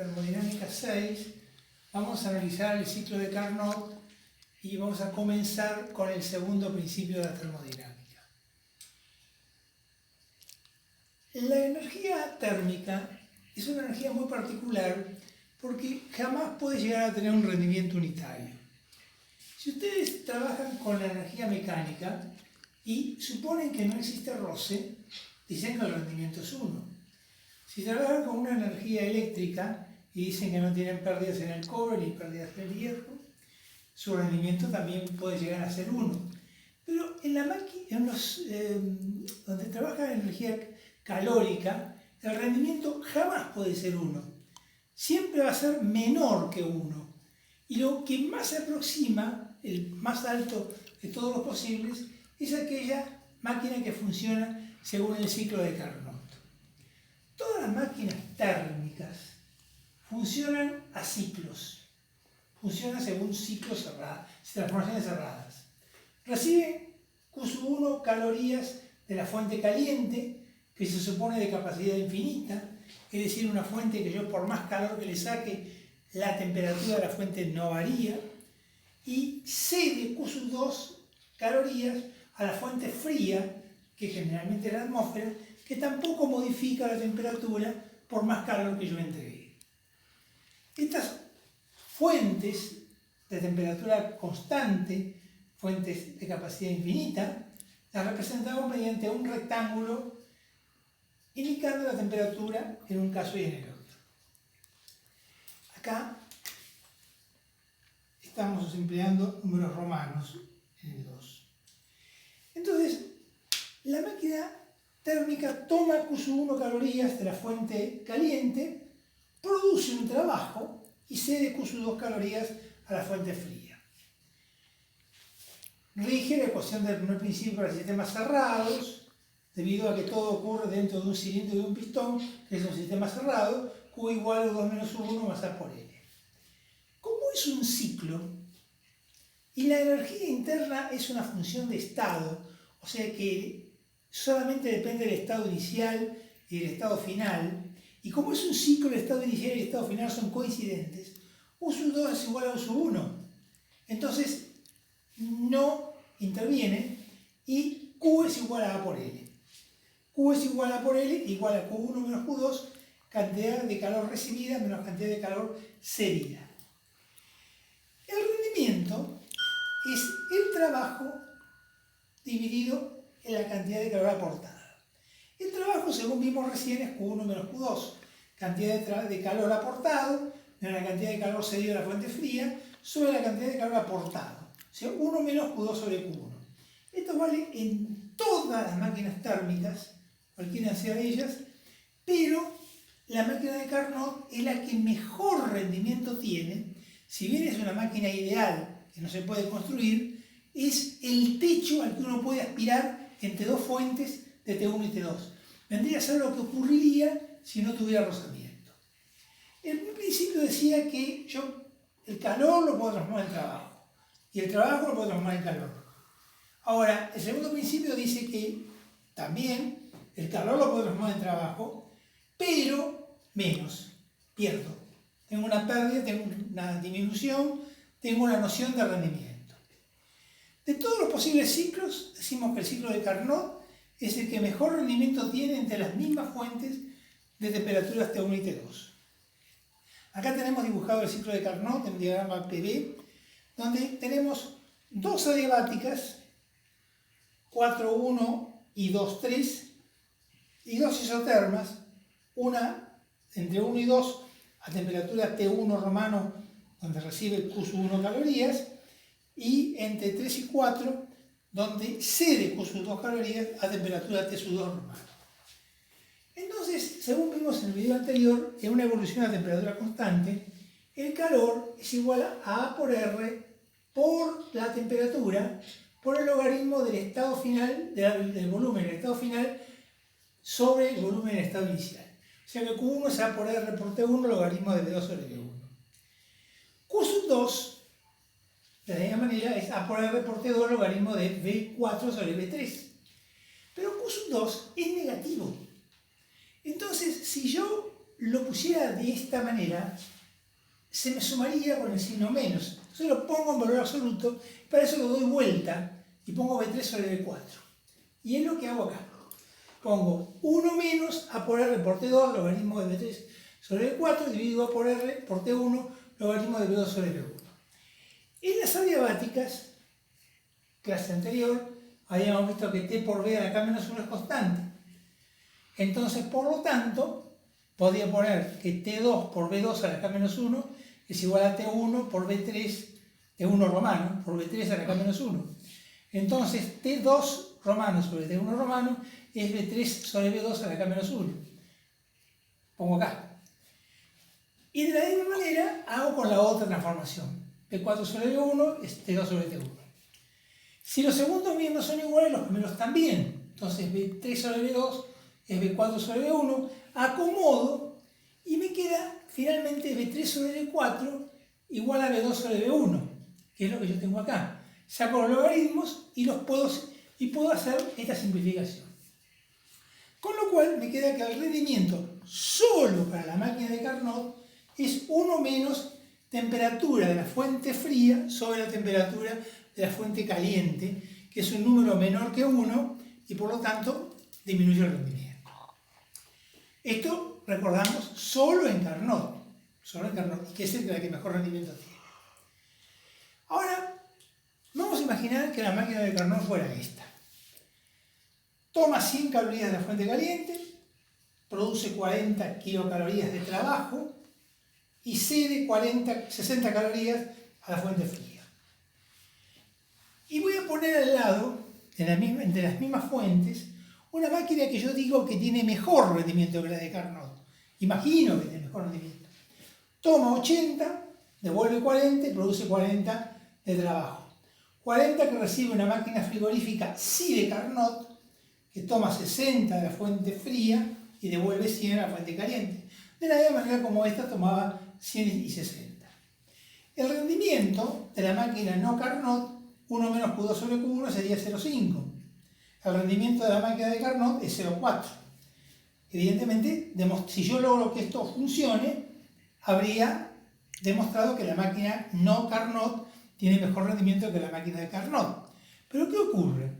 Termodinámica 6, vamos a analizar el ciclo de Carnot y vamos a comenzar con el segundo principio de la termodinámica. La energía térmica es una energía muy particular porque jamás puede llegar a tener un rendimiento unitario. Si ustedes trabajan con la energía mecánica y suponen que no existe roce, dicen que el rendimiento es 1. Si trabajan con una energía eléctrica y dicen que no tienen pérdidas en el cobre ni pérdidas en el hierro, su rendimiento también puede llegar a ser 1. Pero en la máquina, donde trabaja la energía calórica, el rendimiento jamás puede ser 1. Siempre va a ser menor que 1. Y lo que más se aproxima, el más alto de todos los posibles, es aquella máquina que funciona según el ciclo de Carnot. Todas las máquinas térmicas funcionan a ciclos, funcionan según ciclos cerrados, transformaciones cerradas. Reciben Q1 calorías de la fuente caliente, que se supone de capacidad infinita, es decir, una fuente que yo por más calor que le saque, la temperatura de la fuente no varía, y C de Q2 calorías a la fuente fría, que generalmente es la atmósfera, que tampoco modifica la temperatura por más calor que yo entregue. Estas fuentes de temperatura constante, fuentes de capacidad infinita, las representamos mediante un rectángulo indicando la temperatura en un caso y en el otro. Acá estamos empleando números romanos en el 2. Entonces, la máquina térmica toma Q1 calorías de la fuente caliente, produce un trabajo y cede Q2 calorías a la fuente fría. Rige la ecuación del primer principio para sistemas cerrados, debido a que todo ocurre dentro de un cilindro y de un pistón, que es un sistema cerrado, Q igual a 2 menos 1 más A por L. Como es un ciclo, y la energía interna es una función de estado, o sea que solamente depende del estado inicial y del estado final, y como es un ciclo, el estado inicial y el estado final son coincidentes, U2 es igual a U1. Entonces, no interviene y Q es igual a A por L. Q es igual a A por L igual a Q1 menos Q2, cantidad de calor recibida menos cantidad de calor cedida. El rendimiento es el trabajo dividido en la cantidad de calor aportada. El trabajo, según vimos recién, es Q1 menos Q2, cantidad de calor aportado menos la cantidad de calor cedido a la fuente fría sobre la cantidad de calor aportado, o sea, 1 menos Q2 sobre Q1. Esto vale en todas las máquinas térmicas, cualquiera sea de ellas, pero la máquina de Carnot es la que mejor rendimiento tiene. Si bien es una máquina ideal que no se puede construir, es el techo al que uno puede aspirar entre dos fuentes de T1 y T2. Vendría a ser lo que ocurriría si no tuviera rozamiento. El principio decía que el calor lo puedo transformar en trabajo y el trabajo lo puedo transformar en calor. Ahora, el segundo principio dice que también el calor lo puedo transformar en trabajo, pero menos, pierdo. Tengo una pérdida, tengo una disminución, tengo una noción de rendimiento. De todos los posibles ciclos, decimos que el ciclo de Carnot es el que mejor rendimiento tiene entre las mismas fuentes de temperaturas T1 y T2. Acá tenemos dibujado el ciclo de Carnot en diagrama PV, donde tenemos dos adiabáticas, 4,1 y 2,3, y dos isotermas, una entre 1 y 2 a temperatura T1 romano, donde recibe Q1 calorías, y entre 3 y 4, donde cede Q2 calorías a temperatura T2 romano. Entonces, según vimos en el video anterior, en una evolución a temperatura constante, el calor es igual a A por R por la temperatura por el logaritmo del estado final, del volumen del estado final sobre el volumen del estado inicial. O sea que Q1 es A por R por T1, logaritmo de V2 sobre V1. Q2, de la misma manera, es A por R por T2, logaritmo de V4 sobre V3. Pero Q2 es negativo. Entonces, si yo lo pusiera de esta manera, se me sumaría con el signo menos. Entonces lo pongo en valor absoluto, para eso lo doy vuelta y pongo B3 sobre B4. Y es lo que hago acá. Pongo 1 menos A por R por T2, logaritmo de B3 sobre B4, dividido A por R por T1, logaritmo de B2 sobre B1. En las adiabáticas, clase anterior, habíamos visto que T por B a la K menos 1 es constante. Entonces, por lo tanto, podía poner que T2 por B2 a la K menos 1 es igual a T1 por B3, T1 romano, por B3 a la K menos 1. Entonces, T2 romano sobre T1 romano es B3 sobre B2 a la K menos 1. Pongo acá. Y de la misma manera hago con la otra transformación. B4 sobre B1 es T2 sobre T1. Si los segundos mismos son iguales, los primeros también. Entonces B3 sobre B2 es B4 sobre B1. Acomodo y me queda finalmente B3 sobre B4 igual a B2 sobre B1, que es lo que yo tengo acá. Saco los logaritmos y puedo hacer esta simplificación. Con lo cual me queda que el rendimiento solo para la máquina de Carnot es 1 menos temperatura de la fuente fría sobre la temperatura de la fuente caliente, que es un número menor que 1 y por lo tanto disminuye el rendimiento. Esto, recordamos, solo en Carnot, que es el que mejor rendimiento tiene. Ahora, vamos a imaginar que la máquina de Carnot fuera esta. Toma 100 calorías de la fuente caliente, produce 40 kilocalorías de trabajo y cede 60 calorías a la fuente fría. Y voy a poner al lado, entre las mismas fuentes, una máquina que yo digo que tiene mejor rendimiento que la de Carnot. Imagino que tiene mejor rendimiento. Toma 80, devuelve 40 y produce 40 de trabajo. 40 que recibe una máquina frigorífica sí de Carnot, que toma 60 de la fuente fría y devuelve 100 a la fuente caliente. De la misma manera como esta tomaba 100 y 60. El rendimiento de la máquina no Carnot, 1 menos Q2 sobre Q1 sería 0,5. El rendimiento de la máquina de Carnot es 0,4. Evidentemente, si yo logro que esto funcione, habría demostrado que la máquina no Carnot tiene mejor rendimiento que la máquina de Carnot. Pero ¿qué ocurre?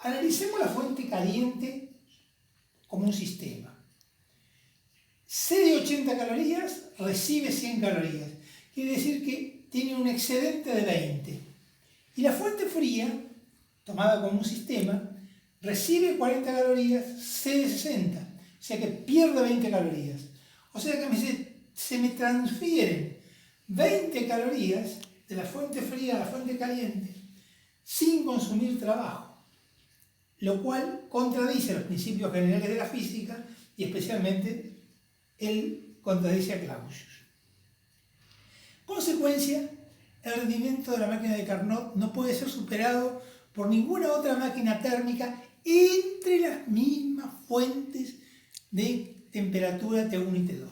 Analicemos la fuente caliente como un sistema. Cede 80 calorías, recibe 100 calorías. Quiere decir que tiene un excedente de 20. Y la fuente fría, tomada como un sistema, recibe 40 calorías, cede 60. O sea que pierde 20 calorías. O sea que se me transfieren 20 calorías de la fuente fría a la fuente caliente sin consumir trabajo. Lo cual contradice los principios generales de la física y especialmente él contradice a Clausius. Consecuencia, el rendimiento de la máquina de Carnot no puede ser superado por ninguna otra máquina térmica entre las mismas fuentes de temperatura T1 y T2.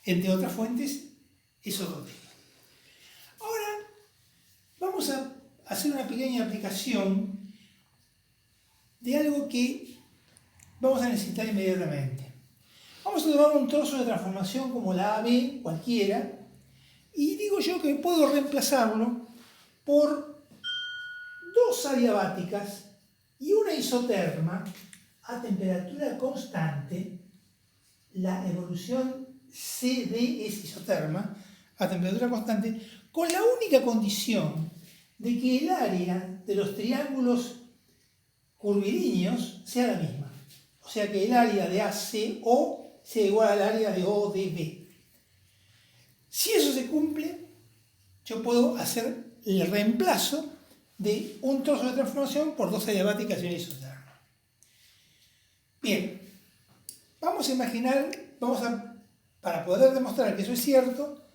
Entre otras fuentes, esos dos temas. Ahora, vamos a hacer una pequeña aplicación de algo que vamos a necesitar inmediatamente. Vamos a tomar un trozo de transformación como la AB, cualquiera, y digo yo que puedo reemplazarlo por dos adiabáticas y una isoterma a temperatura constante. La evolución CD es isoterma a temperatura constante, con la única condición de que el área de los triángulos curvilíneos sea la misma. O sea que el área de ACO sea igual al área de ODB. Si eso se cumple, yo puedo hacer el reemplazo de un trozo de transformación por dos adiabáticas y una isoterma. Bien, vamos a imaginar, para poder demostrar que eso es cierto,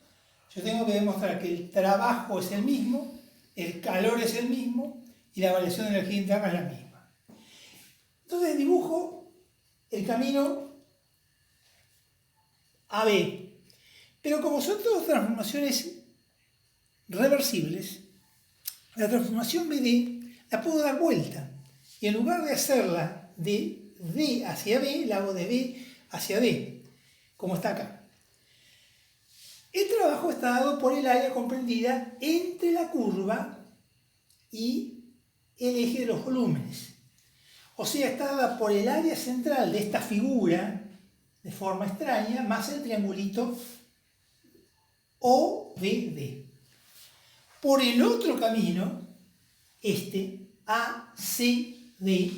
yo tengo que demostrar que el trabajo es el mismo, el calor es el mismo y la variación de energía interna es la misma. Entonces dibujo el camino AB. Pero como son todas transformaciones reversibles, la transformación BD la puedo dar vuelta. Y en lugar de hacerla de D hacia B, la hago de B hacia D. como está acá. El trabajo está dado por el área comprendida entre la curva y el eje de los volúmenes. O sea, está dada por el área central de esta figura, de forma extraña, más el triangulito OBD. Por el otro camino, este ACD,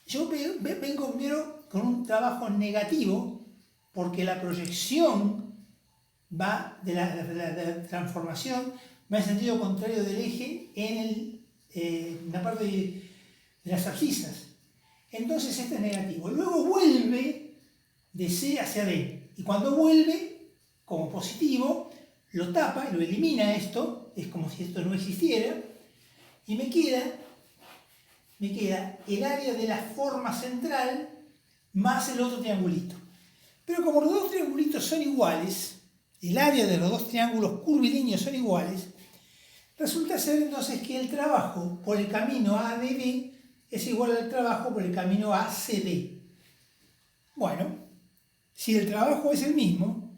yo vengo primero con un trabajo negativo, porque la proyección va de la transformación, va en sentido contrario del eje en la parte de las abscisas. Entonces este es negativo. Luego vuelve de C hacia D. Y cuando vuelve, como positivo, lo tapa, lo elimina esto, es como si esto no existiera, y me queda el área de la forma central más el otro triangulito. Pero como los dos triangulitos son iguales, el área de los dos triángulos curvilíneos son iguales, resulta ser entonces que el trabajo por el camino ADB es igual al trabajo por el camino ACD. Bueno, si el trabajo es el mismo,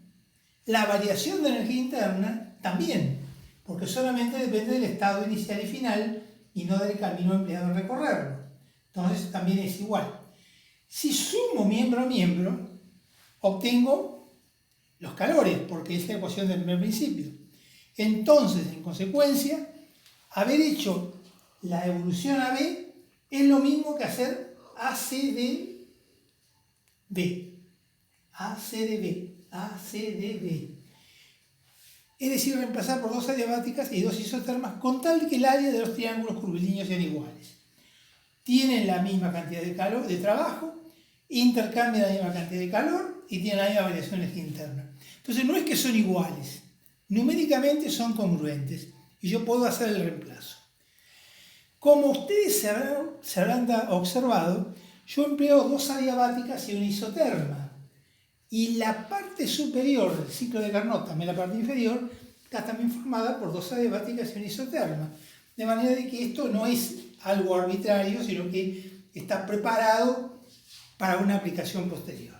la variación de energía interna también, porque solamente depende del estado inicial y final y no del camino empleado en recorrerlo. Entonces también es igual. Si sumo miembro a miembro, obtengo los calores, porque es la ecuación del primer principio. Entonces, en consecuencia, haber hecho la evolución AB es lo mismo que hacer ACDB. ACDB. Es decir, reemplazar por dos adiabáticas y dos isotermas con tal de que el área de los triángulos curvilíneos sean iguales. Tienen la misma cantidad de calor, de trabajo, intercambian la misma cantidad de calor y tienen la misma variación de energía interna. Entonces no es que son iguales, numéricamente son congruentes y yo puedo hacer el reemplazo. Como ustedes se habrán observado, yo empleo dos adiabáticas y una isoterma. Y la parte superior del ciclo de Carnot, también la parte inferior, está también formada por dos adiabáticas y una isoterma. De manera de que esto no es algo arbitrario, sino que está preparado para una aplicación posterior.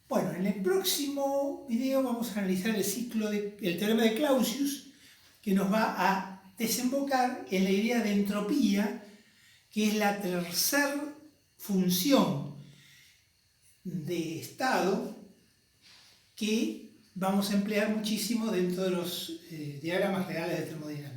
Bueno, en el próximo video vamos a analizar el teorema de Clausius, que nos va a desembocar en la idea de entropía, que es la tercera función de estado que vamos a emplear muchísimo dentro de los diagramas reales de termodinámica.